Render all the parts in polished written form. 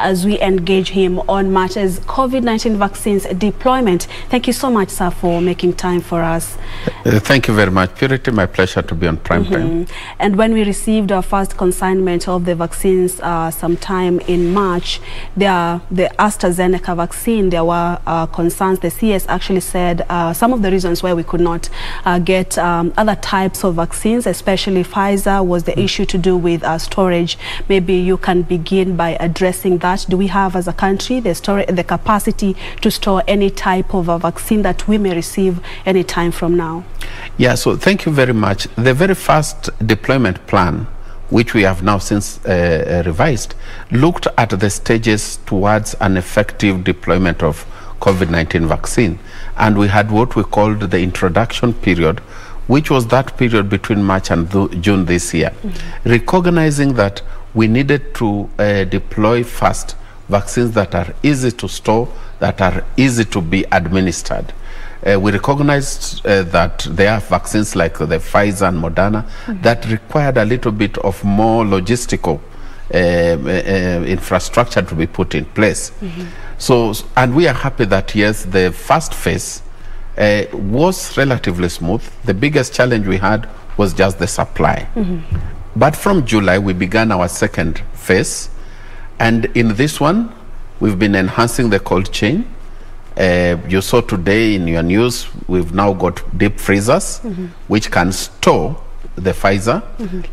as we engage him on matters COVID-19 vaccines deployment. Thank you so much, sir, for making time for us. Thank you very much, Purity. My pleasure to be on Prime Time. And when we received our first consignment of the vaccines sometime in March, the AstraZeneca vaccine, there were concerns. The CS actually said some of the reasons why we could not get other types of vaccines, especially Pfizer, was the issue to do with storage. Maybe you can begin by addressing that. Do we have as a country the capacity to store any type of a vaccine that we may receive any time from now? Yeah, so thank you very much. The very first deployment plan, which we have now since revised, looked at the stages towards an effective deployment of COVID-19 vaccine. And we had what we called the introduction period, which was that period between March and June this year, recognizing that we needed to deploy first vaccines that are easy to store, that are easy to be administered. We recognized that there are vaccines like the Pfizer and Moderna that required a little bit of more logistical infrastructure to be put in place. So, and we are happy that, yes, the first phase was relatively smooth. The biggest challenge we had was just the supply. But from July, we began our second phase. And in this one, we've been enhancing the cold chain. You saw today in your news, we've now got deep freezers, which can store the Pfizer.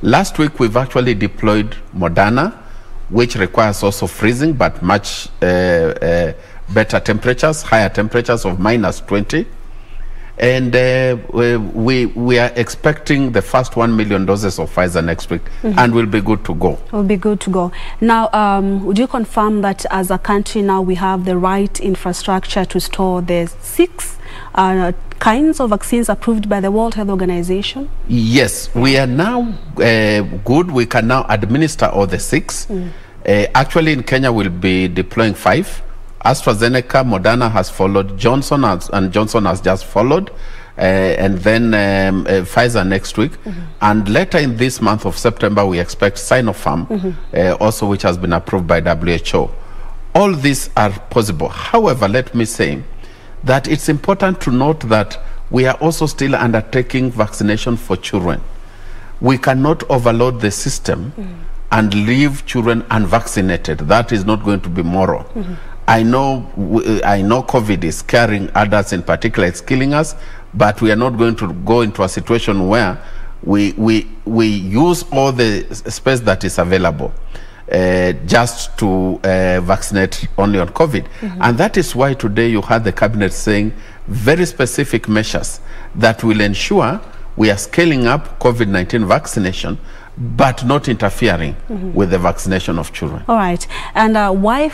Last week, we've actually deployed Moderna, which requires also freezing, but much better temperatures, higher temperatures of -20. And we are expecting the first 1 million doses of Pfizer next week, and we'll be good to go. We'll be good to go. Now, would you confirm that as a country now we have the right infrastructure to store the 6 kinds of vaccines approved by the World Health Organization? Yes, we are now good. We can now administer all the 6. Actually, in Kenya, we'll be deploying 5. AstraZeneca, Moderna has followed, Johnson has just followed, and then Pfizer next week. And later in this month of September, we expect Sinopharm, also which has been approved by WHO. All these are possible. However, let me say that it's important to note that we are also still undertaking vaccination for children. We cannot overload the system and leave children unvaccinated. That is not going to be moral. I know COVID is scaring adults in particular, it's killing us, but we are not going to go into a situation where we use all the space that is available just to vaccinate only on COVID. And that is why today you had the cabinet saying very specific measures that will ensure we are scaling up COVID-19 vaccination, but not interfering with the vaccination of children. All right. And why